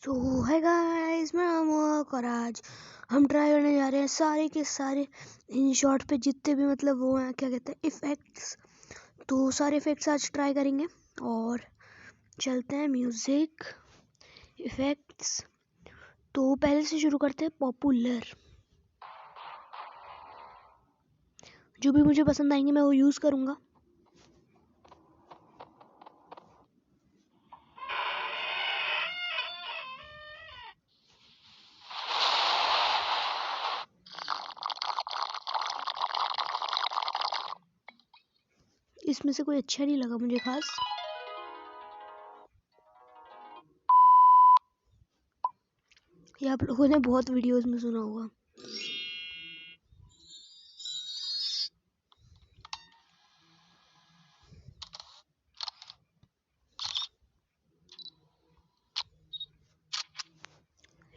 तो है गाइस, मैं अमोक और आज हम ट्राई करने जा रहे हैं सारे के सारे इन शॉर्ट पे जितने भी मतलब वो हैं, क्या कहते हैं, इफ़ेक्ट्स। तो सारे इफ़ेक्ट्स आज ट्राई करेंगे और चलते हैं म्यूज़िक इफ़ेक्ट्स। तो पहले से शुरू करते हैं पॉपुलर। जो भी मुझे पसंद आएंगे मैं वो यूज़ करूँगा। इसमें से कोई अच्छा नहीं लगा मुझे खास। ये आप लोगों ने बहुत वीडियोस में सुना होगा।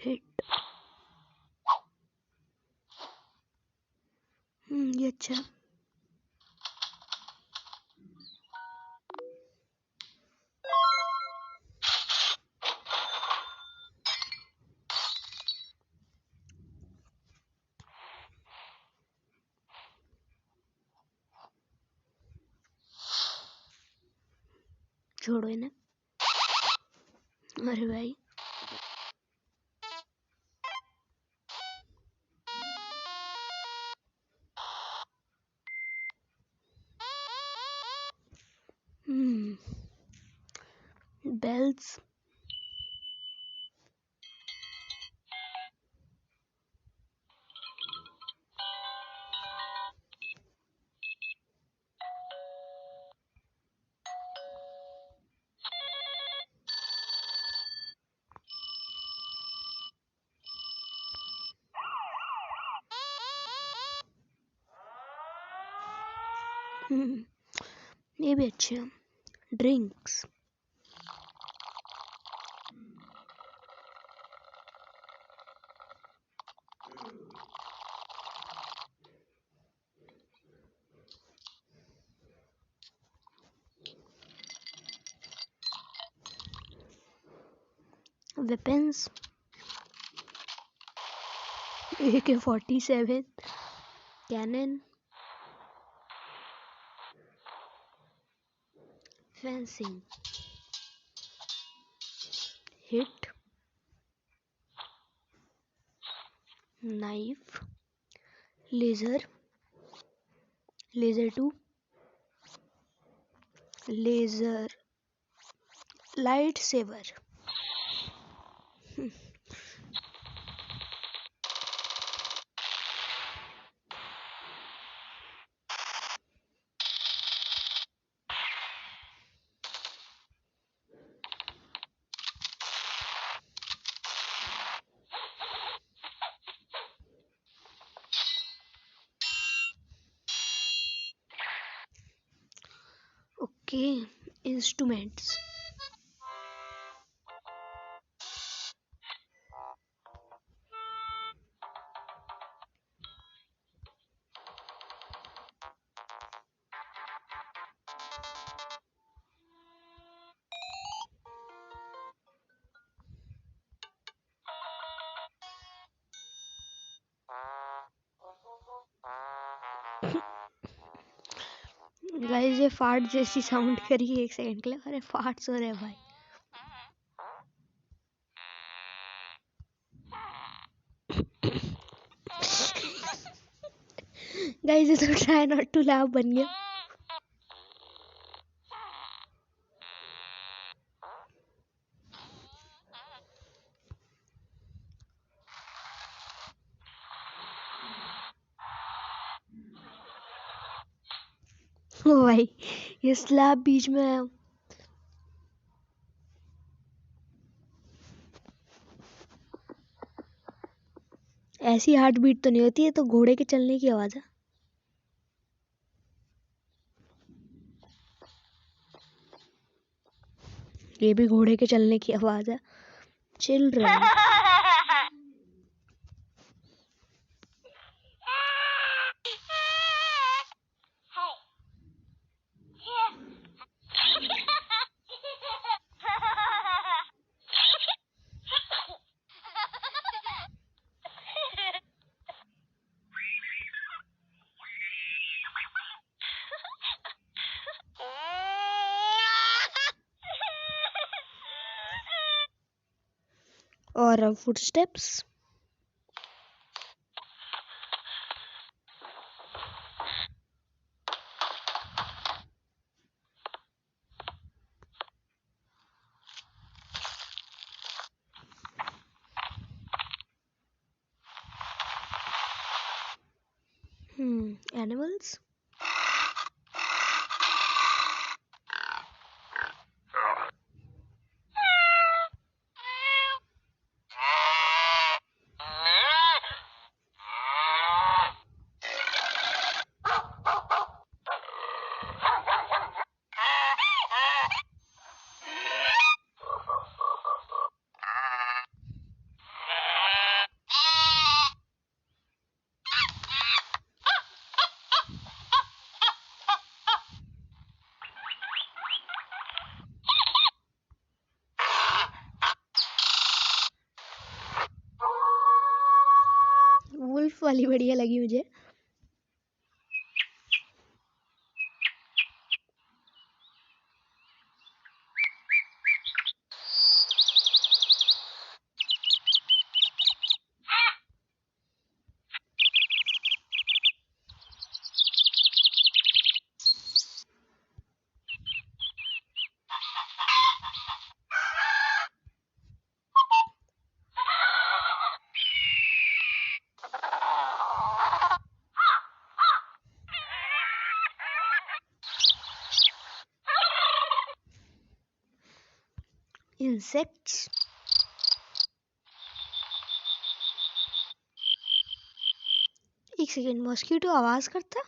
हिट। ये अच्छा है। छोड़ो इन्हें। अरे भाई बेल्स। ये भी अच्छे हैं। Drinks. Weapons. AK-47 cannon. Fencing. Hit. Knife. Laser. Laser 2। Laser. Light sabre. Okay. Instruments. Guys ये फाट जैसी साउंड करिए एक सेकंड के लिए। अरे फाट हो रहे भाई। गाइस ये तो ट्राई नॉट टू लाफ बन गया। ओ भाई ये स्लैब बीच में है। ऐसी हार्ट बीट तो नहीं होती है, तो घोड़े के चलने की आवाज है। ये भी घोड़े के चलने की आवाज है। चिल्ड्रन। और फुटस्टेप्स। एनिमल्स। वुल्फ वाली बढ़िया लगी मुझे। इंसेक्ट्स। एक सेकेंड, मॉस्किटो आवाज करता?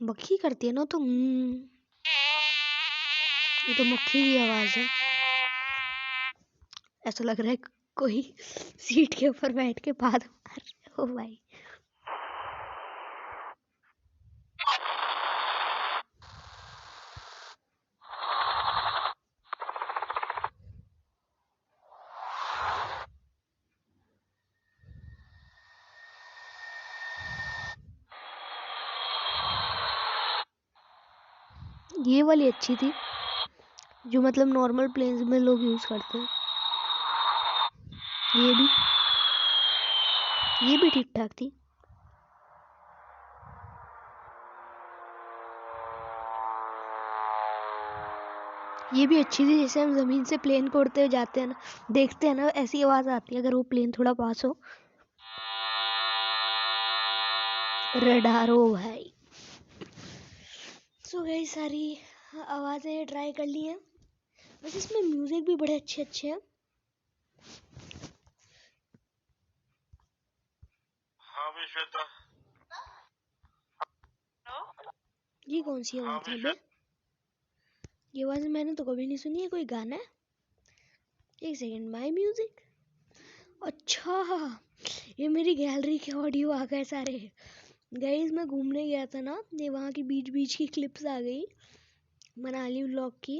मक्खी करती है ना, तो ये तो मक्खी की आवाज है। ऐसा लग रहा है कोई सीट के ऊपर बैठ के बात मार रहा है। ओ भाई, ये वाली अच्छी थी, जो मतलब नॉर्मल प्लेन्स में लोग यूज करते हैं। ये भी ठीक ठाक थी। ये भी अच्छी थी। जैसे हम जमीन से प्लेन को उड़ते हुए जाते हैं ना, देखते हैं ना, ऐसी आवाज आती है अगर वो प्लेन थोड़ा पास हो। रडारो भाई। सो गई सारी आवाजें ट्राई कर ली हैं। वैसे इसमें म्यूजिक भी बड़े अच्छे अच्छे हैं। हाँ भी श्वेता। ये कौन सी आवाज है बे? ये आवाज मैंने तो कभी नहीं सुनी है। कोई गाना है? एक सेकेंड, माई म्यूजिक। अच्छा, ये मेरी गैलरी के ऑडियो आ गए सारे। गाइस, मैं घूमने गया था ना, ये वहाँ की बीच बीच की क्लिप्स आ गई। मनाली व्लॉग की,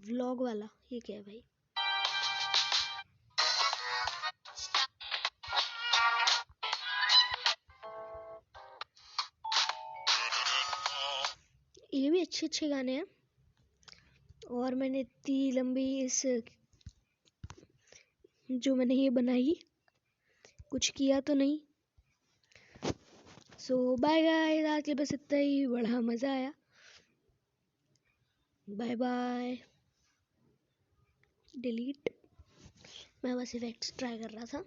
व्लॉग वाला। ये क्या है भाई? ये भी अच्छे अच्छे गाने हैं। और मैंने इतनी लंबी इस जो मैंने ये बनाई, कुछ किया तो नहीं। सो बाय गाइस, आज के बस इतना ही। बड़ा मज़ा आया। Bye bye. डिलीट। मैं बस इफेक्ट्स ट्राई कर रहा था।